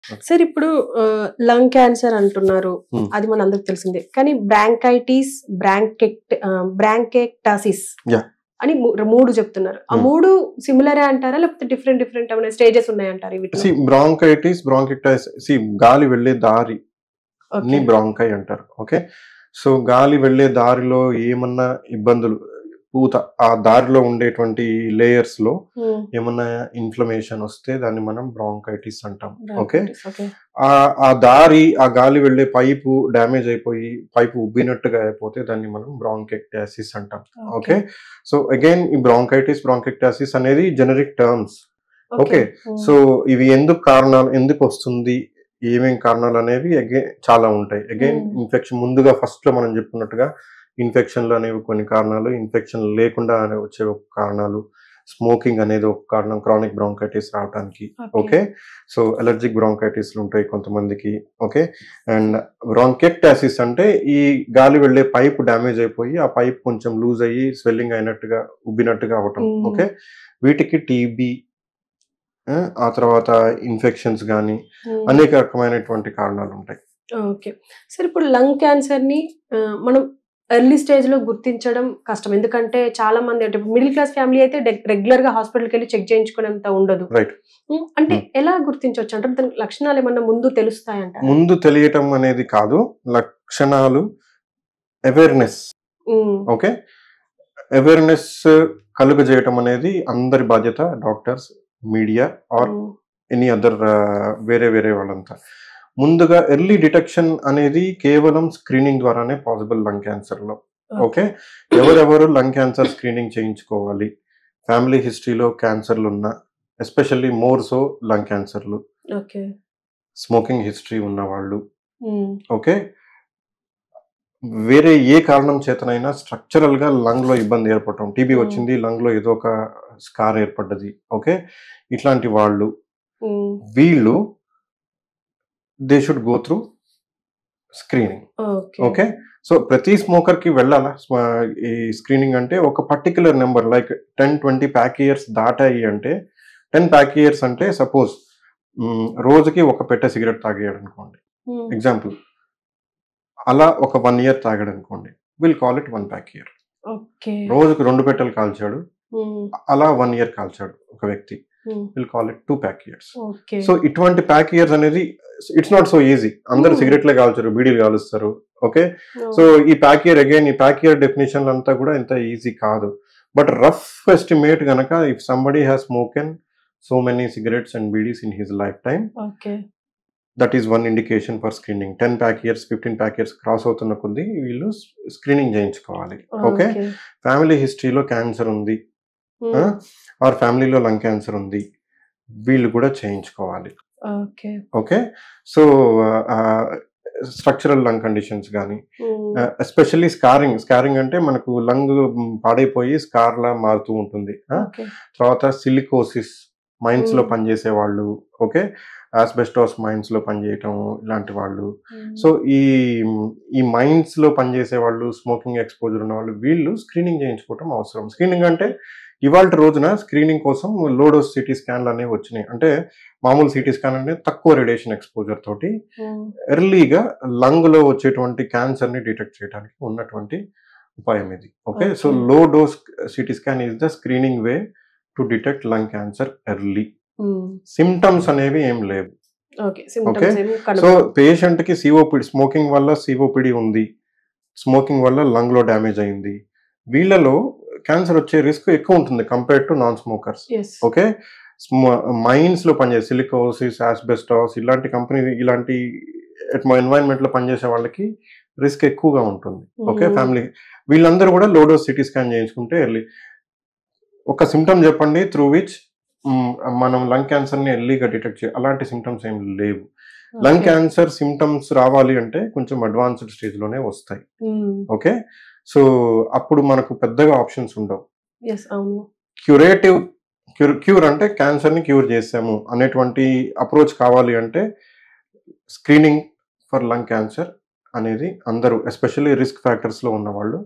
Okay. Sir ఇప్పుడు lung cancer అంటున్నారు. హ్మ్. అది మనందరికి తెలిసిందే. కానీ బ్రాంకైటిస్, బ్రాంకెక్టాసిస్ యాహ్! అని 3 చెప్తున్నారు. ఆ 3 సిమిలరే అంటారా? లేకపోతే డిఫరెంట్ ఏమైనా స్టేజెస్ ఉన్నాయంటారా వీటిలో? బ్రాంకైటిస్, బ్రాంకిక్టైటిస్ గాలి వెళ్ళే దారి ని ఓకే. బ్రాంకై అంటారు. ఓకే. సో, గాలి వెళ్ళే దారిలో ఏమన్నా ఇబ్బందులు ఆ దారిలో ఉండేటువంటి లేయర్స్‌లో హ్మ్. ఏమన్నా ఇన్‌ఫ్లమేషన్ వస్తే దాన్ని మనం బ్రాంకైటిస్ అంటాం. ఓకే. బ్రాంకైటిస్. ఓకే. ఆ దారి ఆ గాలి వెళ్ళే పైపు డ్యామేజ్ అయిపోయి పైపు ఉబ్బినట్టుగా అయిపోతే దాన్ని మనం బ్రాంకెక్టాసిస్ అంటాం. ఓకే. ఓకే. సో, అగైన్ ఈ బ్రాంకైటిస్, బ్రాంకెక్టాసిస్ అనేది generic terms. Okay. Okay. So, ఇవి ఎందుకొస్తుంది? ఏమేం కారణాలనేవి చాలా ఉంటాయి. అగైన్ హ్మ్. ఇన్ఫెక్షన్ ముందుగా ఫస్ట్‌లో మనం చెప్పుకున్నట్టుగా ఇన్ఫెక్షన్‌లు అనేవి కొన్ని కారణాలు. ఇన్ఫెక్షన్ లేకుండా వచ్చే కారణాలు. స్మోకింగ్ అనేది ఒక కారణం క్రానిక్ బ్రాంకైటిస్ రావటానికి. ఓకే. ఓకే. సో, అలర్జిక్ బ్రాంకైటిస్‌లు ఉంటాయి కొంతమందికి. ఓకే. అండ్ బ్రాంకెక్టాసిస్ అంటే ఈ గాలి వెళ్ళే పైప్ డ్యామేజ్ అయిపోయి, ఆ పైప్ కొంచెం లూజ్ అయ్యి స్వెల్లింగ్ అయినట్టుగా, ఉబ్బినట్టుగా అవ్వటం. ఓకే. వీటికి టీబీ ఆ తర్వాత ఇన్ఫెక్షన్స్ గానీ, అనేక రకమైనటువంటి కారణాలుంటాయి. ఓకే. సార్ ఇప్పుడు లంగ్ క్యాన్సర్‌ని మనం ఎర్లీ స్టేజ్‌లో గుర్తించడం కష్టం. ఎందుకంటే చాలా మంది అంటే మిడిల్ క్లాస్ ఫ్యామిలీ అయితే రెగ్యులర్‌గా హాస్పిటల్‌కెళ్ళి చెక్ చేయించుకునేంత ఉండదు. రైట్. అంటే హ్మ్. ఎలా గుర్తించొచ్చు? అంటే దానికి లక్షణాలేమన్నా ముందు తెలుస్తాయంటారా? ముందు తెలియటం అనేది కాదు. లక్షణాలు అవేర్‌నెస్. హ్మ్. ఓకే. అవేర్‌నెస్ కలుగజేయటం అనేది అందరి బాధ్యత. డాక్టర్స్, మీడియా ఆర్ హ్మ్. ఎనీ అదర్ వేరే వేరే వాళ్ళంతా. ముందుగా ఎర్లీ డిటెక్షన్ అనేది కేవలం స్క్రీనింగ్ ద్వారానే పాసిబుల్ లంగ్ క్యాన్సర్‌లో. ఓకే. ఓకే. ఎవరెవరు లంగ్ క్యాన్సర్ స్క్రీనింగ్ చేయించుకోవాలి? ఫ్యామిలీ హిస్టరీలో క్యాన్సర్‌లున్న ఎస్పెషల్లీ మోర్ సో లంగ్ క్యాన్సర్‌లు. ఓకే. స్మోకింగ్ హిస్టరీ ఉన్నవాళ్ళు. హ్మ్. ఓకే. వేరే ఏ కారణం చేతనైనా స్ట్రక్చరల్‌గా లంగ్‌లో ఇబ్బంది ఏర్పడటం. టీబీ హ్మ్. వచ్చింది. లంగ్‌లో ఏదో ఒక స్కార్ ఏర్పడ్డది. ఓకే. ఇట్లాంటి వాళ్ళు హ్మ్. వీళ్ళు they should go through screening. Okay. Okay. So, ప్రతి స్మోకర్‌కి వెళ్ళాలా? ఈ స్క్రీనింగ్ అంటే ఒక particular number like 10, 20 pack years దాటాయి అంటే 10 ప్యాక్ ఇయర్స్ అంటే సపోజ్ రోజుకి ఒక పెట్టె సిగరెట్ తాగాడనుకోండి. హ్మ్. ఎగ్జాంపుల్. అలా ఒక 1 ఇయర్ తాగాడనుకోండి. Will call it 1 pack year. Okay. రోజుకి 2 పెట్టెలు కాల్చాడు. హ్మ్. అలా 1 ఇయర్ కాల్చాడు ఒక వ్యక్తి. హ్మ్. Will call it 2 pack years. Okay. So, ఇటువంటి ప్యాక్ ఇయర్స్ అనేది ఇట్స్ నాట్ సో ఈజీ. అందరూ హ్మ్. సిగరెట్‌లే కాల్చరు. బీడీలు కాలుస్తారు. ఓకే. సో, అవును. ఈ ప్యాక్ ఇయర్ అగైన్ ఈ ప్యాక్ ఇయర్ డెఫినిషన్ అంతా కూడా ఇంత ఈజీ కాదు. బట్ రఫ్ ఎస్టిమేట్ గనక if somebody has smoken so many cigarettes and bidis in his lifetime okay. That is one indication for screening. 10 pack years, 15 pack years cross అవుతున్న కొద్దీ వీళ్ళు స్క్రీనింగ్ చేయించుకోవాలి. ఓకే. ఓకే. ఫ్యామిలీ హిస్టరీలో cancer ఉంది. Hmm. Are ఫ్యామిలీలో lung cancer ఉంది. వీళ్ళు కూడా చేయించుకోవాలి. ఓకే. ఓకే. సో, ఆహ్, స్ట్రక్చరల్ లంగ్ కండిషన్స్ గానీ, హ్మ్. ఎస్పెషల్లీ స్కారింగ్ అంటే మనకు లంగ్ పాడైపోయి స్కార్‌లా మారుతూ ఉంటుంది. ఓకే. తర్వాత సిలికోసిస్ మైన్స్‌లో హ్మ్. పనిచేసేవాళ్ళు. ఓకే. ఆస్బెస్టాస్ మైన్స్‌లో పనిచేయటం ఇలాంటి వాళ్ళు. సో, హ్మ్. ఈ ఈ మైన్స్‌లో పనిచేసేవాళ్ళు, స్మోకింగ్ ఎక్స్‌పోజర్ ఉన్నవాళ్ళు వీళ్ళు స్క్రీనింగ్ చేయించుకోవటం అవసరం. స్క్రీనింగ్ అంటే ఇవాల్టి రోజున స్క్రీనింగ్ కోసం లో డోస్ సిటీ స్కాన్‌లనేవి వచ్చినాయి. అంటే మామూలు సిటీ స్కాన్ అంటే తక్కువ రేడియేషన్ ఎక్స్‌పోజర్ తోటి హ్మ్. ఎర్లీగా లంగ్‌లో వచ్చేటువంటి క్యాన్సర్‌ని డిటెక్ట్ చేయడానికి ఉన్నటువంటి ఉపాయం ఇది. Okay. So, okay. Low dose CT scan is the screening way to detect lung cancer early. హ్మ్. సింప్టమ్స్ అనేవి ఏం లేవు. ఓకే. ఓకే. సింప్టమ్స్ ఏమి సో, కనపడవు. పేషెంట్‌కి స్మోకింగ్ వల్ల సిఓపిడి ఉంది. స్మోకింగ్ వల్ల లంగ్‌లో డ్యామేజ్ అయింది. వీళ్ళలో క్యాన్సర్ వచ్చే రిస్క్ ఎక్కువ ఉంటుంది compared to non smokers. Yes. Okay. స్మ మైన్స్‌లో పనిచేసే సిలికోసిస్, ఆస్బెస్టాస్ ఇలాంటి ఎన్వైర్న్‌మెంట్‌లో పనిచేసే వాళ్ళకి రిస్క్ ఎక్కువగా ఉంటుంది. ఓకే. హ్మ్. ఫ్యామిలీ వీళ్ళందరూ కూడా లో డోస్ సిటీ స్కాన్ చేయించుకుంటే ఎర్లీ ఒక సింప్టమ్ చెప్పండి త్రూ విచ్ హ్మ్. మనం లంగ్ క్యాన్సర్‌ని ఎర్లీగా డిటెక్ట్ అలాంటి సింప్టమ్స్ ఏమి లేవు. Lung okay. క్యాన్సర్ సింప్టమ్స్ రావాలి అంటే కొంచెం అడ్వాన్స్‌డ్ స్టేజ్‌లోనే వస్తాయి. హ్మ్. ఓకే. సో, అప్పుడు మనకు పెద్దగా ఆప్షన్స్ ఉండవు. యెస్. అవును. క్యూరేటివ్ క్యూర్ అంటే క్యాన్సర్‌ని క్యూర్ చేసాము అనేటువంటి అప్రోచ్ కావాలి అంటే స్క్రీనింగ్ ఫర్ లంగ్ క్యాన్సర్ అనేది అందరూ ఎస్పెషల్లీ రిస్క్ ఫ్యాక్టర్స్‌లో ఉన్నవాళ్ళు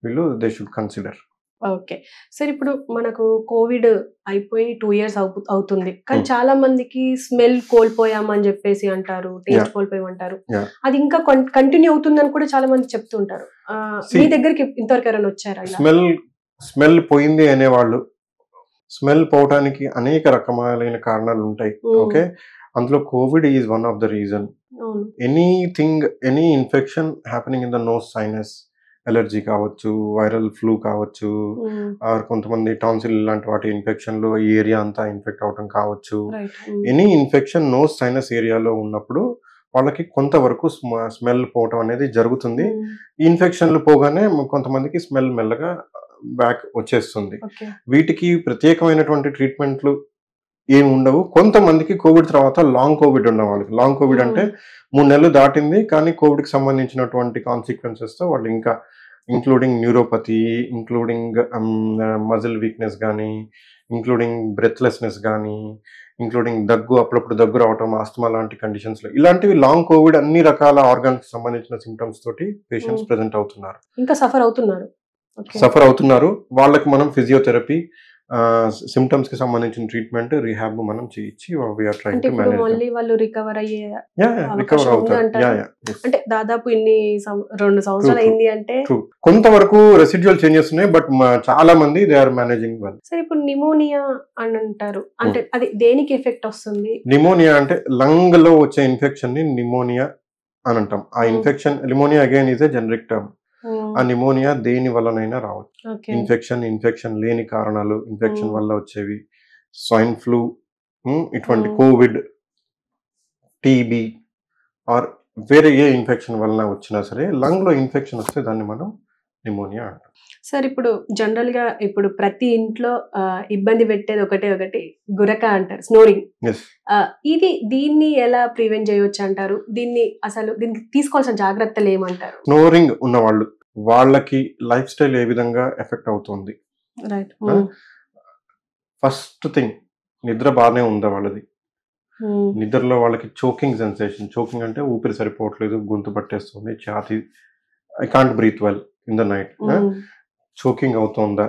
వీళ్ళు దే షుడ్ కన్సిడర్. ఓకే. సరే ఇప్పుడు మనకు కోవిడ్ అయిపోయి 2 ఇయర్స్ అవుతుంది. కానీ చాలా మందికి స్మెల్ కోల్పోయామని చెప్పేసి అంటారు. టేస్ట్ కోల్పోయామంటారు. అది ఇంకా కంటిన్యూ అవుతుందని కూడా చాలా మంది చెప్తుంటారు. మీ దగ్గరికి ఇంతవరకు ఎవరైనా వచ్చారా? స్మెల్ పోయింది అనేవాళ్ళు, స్మెల్ పోవడానికి అనేక రకమైన కారణాలు ఉంటాయి. ఓకే, అందులో COVID is one of the reason. Any infection happening in the nose sinus, allergy కావచ్చు, వైరల్ ఫ్లూ కావచ్చు, ఆర్ కొంతమంది టాన్సిల్ లాంటి వాటి ఇన్ఫెక్షన్లు ఈ ఏరియా అంతా ఇన్ఫెక్ట్ అవటం కావచ్చు. ఎనీ ఇన్ఫెక్షన్ నోస్ సైనస్ ఏరియాలో ఉన్నప్పుడు వాళ్ళకి కొంతవరకు స్మెల్ పోవటం అనేది జరుగుతుంది. ఇన్ఫెక్షన్లు పోగానే కొంతమందికి స్మెల్ మెల్లగా బ్యాక్ వచ్చేస్తుంది. వీటికి ప్రత్యేకమైనటువంటి ట్రీట్మెంట్లు ఏమి ఉండవు. కొంతమందికి కోవిడ్ తర్వాత లాంగ్ కోవిడ్ ఉన్న వాళ్ళకి, లాంగ్ కోవిడ్ అంటే 3 నెలలు దాటింది కానీ కోవిడ్కి సంబంధించినటువంటి కాన్సిక్వెన్సెస్తో వాళ్ళు ఇంకా including neuropathy, including muscle weakness కానీ, ఇంక్లూడింగ్ బ్రెత్లెస్నెస్ కానీ, ఇంక్లూడింగ్ దగ్గు, అప్పుడప్పుడు దగ్గు రావటం, ఆస్తమా లాంటి కండిషన్స్లో, ఇలాంటివి లాంగ్ కోవిడ్ అన్ని రకాల ఆర్గాన్స్ సంబంధించిన సిమ్టమ్స్ తోటి పేషెంట్స్ ప్రెజెంట్ అవుతున్నారు, ఇంకా సఫర్ అవుతున్నారు. వాళ్ళకి మనం ఫిజియోథెరపీ, సిమ్టమ్స్ కి సంబంధించిన ట్రీట్మెంట్, రిహాబ్ మనం చేయించి వీఆర్ ట్రైయింగ్ టు మేనేజ్. మళ్ళీ వాళ్ళు రికవర్ అయ్యే రికవర్ అవుతారు. అంటే దాదాపు ఇన్ని 2 సంవత్సరాలు అయింది అంటే కొంతవరకు రెసిడ్యువల్ చేంజెస్ ఉన్నాయి, బట్ చాలా మంది దే ఆర్ మేనేజింగ్ వెల్. సరే, ఇప్పుడు నిమోనియా అని అంటారు, అంటే అది దేనికి ఎఫెక్ట్ వస్తుంది? నిమోనియా అంటే లంగ్ లో వచ్చే ఇన్ఫెక్షన్ ని నిమోనియా అని అంటాం. ఆ infection, pneumonia again is a generic term. ఆ నిమోనియా దేని వల్లనైనా రావచ్చు. ఇన్ఫెక్షన్ లేని కారణాలు, ఇన్ఫెక్షన్ వల్ల వచ్చేవి, స్వైన్ ఫ్లూ, ఇటువంటి కోవిడ్, టీబీ ఆర్ వేరే ఏ ఇన్ఫెక్షన్ వలన వచ్చినా సరే, లంగ్ లో ఇన్ఫెక్షన్ వస్తే దాన్ని మనం నిమోనియా అంటాం. సార్, ఇప్పుడు జనరల్ గా ఇప్పుడు ప్రతి ఇంట్లో ఇబ్బంది పెట్టేది ఒకటి గురక అంటారు, స్నోరింగ్. దీన్ని ఎలా ప్రివెంట్ చేయవచ్చు అంటారు? దీనికి తీసుకోవాల్సిన జాగ్రత్తలు ఏమంటారు? స్నోరింగ్ ఉన్న వాళ్ళకి లైఫ్ స్టైల్ ఏ విధంగా ఎఫెక్ట్ అవుతుంది? ఫస్ట్ థింగ్, నిద్ర బాగానే ఉందా వాళ్ళది? నిద్రలో వాళ్ళకి చోకింగ్ సెన్సేషన్, చోకింగ్ అంటే ఊపిరి సరిపోవట్లేదు, గొంతు పట్టేస్తుంది, ఛాతీ, I can't breath well in the night, choking అవుతుందా?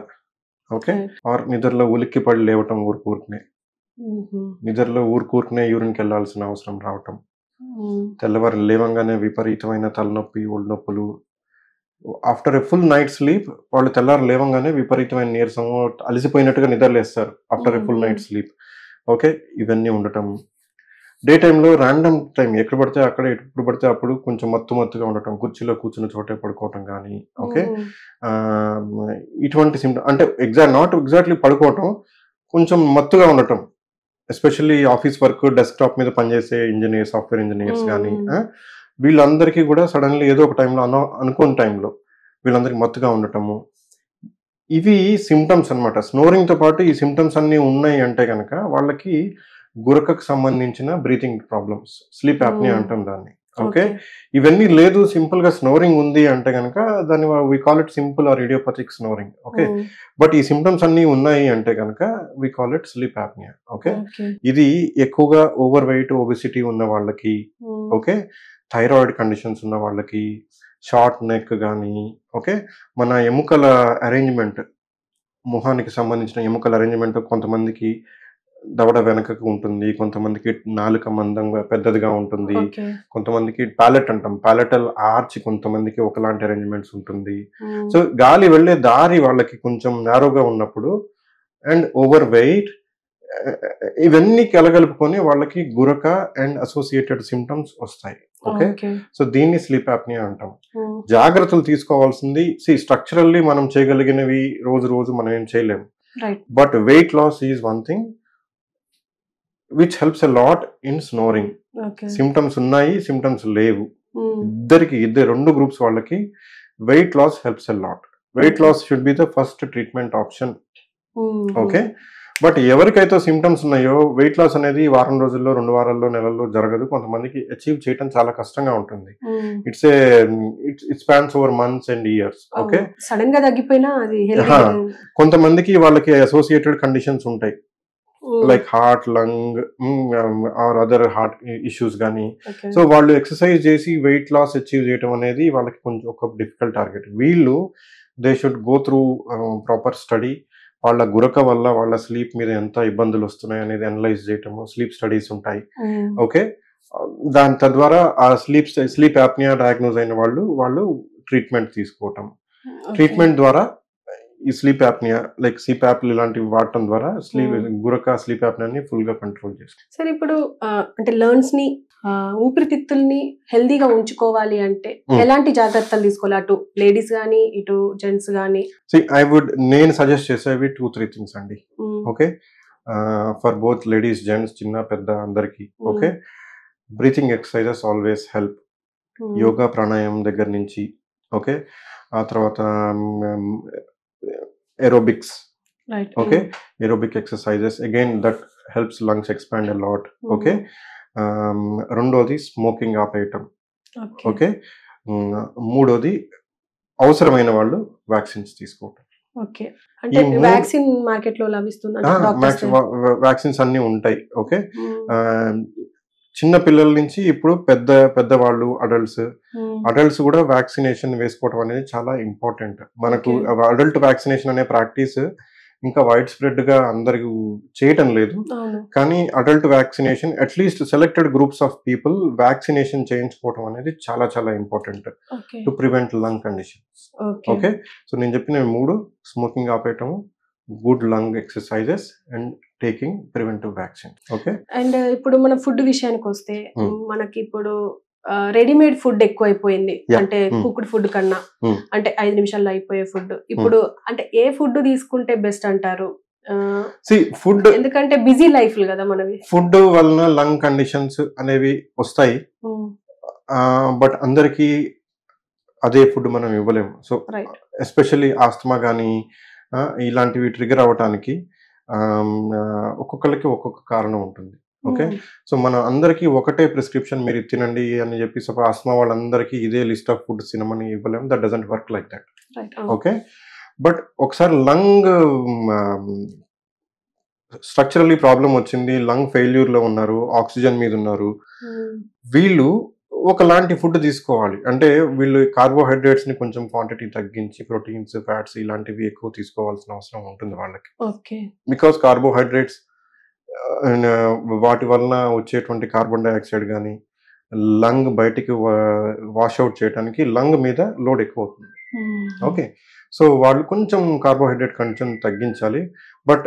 ఓకే, ఆర్ నిద్రలో ఉలిక్కి పడి లేవటం ఊరుకూరుకునే, నిద్రలో ఊరుకూరుకునే యూరిన్కి వెళ్ళాల్సిన అవసరం రావటం, తెల్లవారు లేవంగానే విపరీతమైన తలనొప్పి, ఒళ్ళు నొప్పులు, after a full night sleep వాళ్ళు తెల్లారు లేవంగానే విపరీతమైన నీరసం, అలసిపోయినట్టుగా నిద్రలేస్తారు after a full night sleep. Okay, ఇవన్నీ ఉండటం. డే టైంలో ర్యాండమ్ టైం, ఎక్కడ పడితే అక్కడ, ఎప్పుడు పడితే అప్పుడు కొంచెం మత్తుగా ఉండటం, కుర్చీలో కూర్చున్న చోటే పడుకోవటం కానీ, ఓకే, ఇటువంటి సిమ్టమ్ అంటే నాట్ ఎగ్జాక్ట్లీ పడుకోవటం, కొంచెం మత్తుగా ఉండటం. ఎస్పెషల్లీ ఆఫీస్ వర్క్, డెస్క్టాప్ మీద పనిచేసే ఇంజనీర్స్, సాఫ్ట్వేర్ ఇంజనీర్స్ కానీ, వీళ్ళందరికీ కూడా సడన్లీ ఏదో ఒక టైంలో, అనుకోని టైంలో వీళ్ళందరికీ మత్తుగా ఉండటము, ఇవి సిమ్టమ్స్ అనమాట. స్నోరింగ్తో పాటు ఈ సిమ్టమ్స్ అన్నీ ఉన్నాయి అంటే కనుక వాళ్ళకి గురకకు సంబంధించిన బ్రీతింగ్ ప్రాబ్లమ్స్, స్లీప్ యాప్నియా అంటాం దాన్ని. ఓకే, ఇవన్నీ లేదు, సింపుల్ గా స్నోరింగ్ ఉంది అంటే కనుక దాన్ని we call it simple or idiopathic snoring. Okay, but ఈ సిమ్టమ్స్ అన్ని ఉన్నాయి అంటే కనుక we call it sleep apnea. Okay, ఇది ఎక్కువగా ఓవర్ వెయిట్, ఒబెసిటీ ఉన్న వాళ్ళకి, ఓకే, థైరాయిడ్ కండిషన్స్ ఉన్న వాళ్ళకి, షార్ట్ నెక్ కానీ, ఓకే, మన ఎముకల అరేంజ్మెంట్, ముఖానికి సంబంధించిన ఎముకల అరేంజ్మెంట్ కొంతమందికి దవడ వెనకకు ఉంటుంది, కొంతమందికి నాలుక మందంగా పెద్దదిగా ఉంటుంది, కొంతమందికి ప్యాలెట్ అంటాం, ప్యాలెటల్ ఆర్చ్ కొంతమందికి ఒకలాంటి అరేంజ్మెంట్స్ ఉంటుంది. సో గాలి వెళ్ళే దారి వాళ్ళకి కొంచెం నారోగా ఉన్నప్పుడు అండ్ ఓవర్ వెయిట్, ఇవన్నీ కలగలుపుకొని వాళ్ళకి గురక అండ్ అసోసియేటెడ్ సిమ్టమ్స్ వస్తాయి. ఓకే, సో దీన్ని స్లీప్ యాప్నియా అంటాం. జాగ్రత్తలు తీసుకోవాల్సింది, స్ట్రక్చరల్లీ మనం చేయగలిగినవి రోజు మనం ఏం చేయలేము, but weight loss is one thing which helps a lot in snoring. Symptoms ఉన్నాయి, సిమ్టమ్స్ లేవు, రెండు గ్రూప్స్ వాళ్ళకి weight loss helps a lot. Weight loss should be the first treatment option. Okay, but ఎవరికైతే సిమ్టమ్స్ ఉన్నాయో weight loss అనేది వారం రోజుల్లో, 2 వారాల్లో, నెలల్లో జరగదు. కొంతమందికి అచీవ్ చేయడం చాలా కష్టంగా ఉంటుంది. It spans over months and years. Okay, sudden గా తగ్గిపోయినా అది కొంతమందికి వాళ్ళకి అసోసియేటెడ్ కండిషన్స్ ఉంటాయి, like heart, lung or other heart issues కానీ. సో వాళ్ళు ఎక్సర్సైజ్ చేసి వెయిట్ లాస్ అచీవ్ చేయడం అనేది వాళ్ళకి కొంచెం ఒక డిఫికల్ట్ టార్గెట్. వీళ్ళు they should go through proper study. వాళ్ళ గురక వల్ల వాళ్ళ స్లీప్ మీద ఎంత ఇబ్బందులు వస్తున్నాయి అనేది అనలైజ్ చేయటము, స్లీప్ స్టడీస్ ఉంటాయి. ఓకే, దాని తద్వారా ఆ స్లీప్ యాప్నియా డయాగ్నోజ్ అయిన వాళ్ళు ట్రీట్మెంట్ తీసుకోవటం. ట్రీట్మెంట్ ద్వారా ఈ స్లీప్ యాప్నియా లైక్ సిప్యాప్ ఇలాంటివి వాడటం ద్వారా గురక స్లీప్ యాప్నియాని ఫుల్ గా కంట్రోల్ చేస్తుంది. సరే, ఇప్పుడు అంటే లంగ్స్ ని ఊపిరితిత్తుల్ని హెల్దీగా ఉంచుకోవాలి అంటే ఎలాంటి జాగ్రత్తలు తీసుకోవాలి, అటు లేడీస్ గానీ ఇటు జెంట్స్ గానీ? నేను సజెస్ట్ చేసేవి 2-3 థింగ్స్ అండి. Okay, for both ladies gents, చిన్న పెద్ద అందరికి. Okay, breathing exercises always help. Yoga ప్రాణాయామం దగ్గర నుంచి. ఓకే, ఆ తర్వాత aerobics. Right. Okay, aerobic exercises again that helps lungs expand a lot. Okay, రెండోది స్మోకింగ్ ఆపేయటం. ఓకే, మూడోది అవసరమైన వాళ్ళు వ్యాక్సిన్స్ తీసుకోవటం. ఓకే, అంటే వ్యాక్సిన్ మార్కెట్ లో లభిస్తుందా? వ్యాక్సిన్స్ అన్ని ఉంటాయి. ఓకే, చిన్న పిల్లల నుంచి ఇప్పుడు పెద్దవాళ్ళు అడల్ట్స్ కూడా వ్యాక్సినేషన్ వేసుకోవడం అనేది చాలా ఇంపార్టెంట్. మనకు అడల్ట్ వ్యాక్సినేషన్ అనే ప్రాక్టీస్ ఇంకా వైడ్ స్ప్రెడ్ గా అందరికి చేయటం లేదు, కానీ adult vaccination at least selected groups of people vaccination చేయించుకోవడం అనేది చాలా చాలా important to prevent lung conditions. Okay, so నేను చెప్పిన 3: స్మోకింగ్ ఆపేయటము, good lung exercises and taking preventive vaccine. Okay, and ఇప్పుడు మన ఫుడ్ విషయానికి వస్తే మనకి ఇప్పుడు రెడీమేడ్ ఫుడ్ ఎక్కువైపోయింది. అంటే కుక్డ్ ఫుడ్ కన్నా అంటే 5 నిమిషాల్లో అయిపోయే ఫుడ్. ఇప్పుడు అంటే ఏ ఫుడ్ తీసుకుంటే బెస్ట్ అంటారు? ఫుడ్ ఎందుకంటే బిజీ లైఫ్ కదా మనవి. ఫుడ్ వలన లంగ్ కండిషన్స్ అనేవి వస్తాయి, బట్ అందరికి అదే ఫుడ్ మనం ఇవ్వలేము. సో ఎస్పెషల్లీ ఆస్తమా కానీ ఇలాంటివి ట్రిగర్ అవ్వటానికి ఒక్కొక్కరికి ఒక్కొక్క కారణం ఉంటుంది. ఓకే, సో మన అందరికీ ఒకటే ప్రిస్క్రిప్షన్ మీరు తినండి అని చెప్పి సపోజ్ ఆస్తమా వాళ్ళందరికీ ఇదే లిస్ట్ ఆఫ్ ఫుడ్స్ తినమని ఇవ్వలేము. That doesn't work like that. Okay, but ఒకసారి లంగ్ స్ట్రక్చరల్లీ ప్రాబ్లం వచ్చింది, లంగ్ ఫెయిల్యూర్ లో ఉన్నారు, ఆక్సిజన్ మీద ఉన్నారు, వీళ్ళు ఒకలాంటి ఫుడ్ తీసుకోవాలి. అంటే వీళ్ళు కార్బోహైడ్రేట్స్ ని కొంచెం క్వాంటిటీ తగ్గించి ప్రోటీన్స్, ఫ్యాట్స్ ఇలాంటివి ఎక్కువ తీసుకోవాల్సిన అవసరం ఉంటుంది వాళ్ళకి. బికాస్ కార్బోహైడ్రేట్స్ వాటి వలన వచ్చేటువంటి కార్బన్ డైఆక్సైడ్ కానీ లంగ్ బయటికి వాష్అవుట్ చేయడానికి లంగ్ మీద లోడ్ ఎక్కువ అవుతుంది. ఓకే, సో వాళ్ళు కొంచెం కార్బోహైడ్రేట్ కంటెంట్ తగ్గించాలి. బట్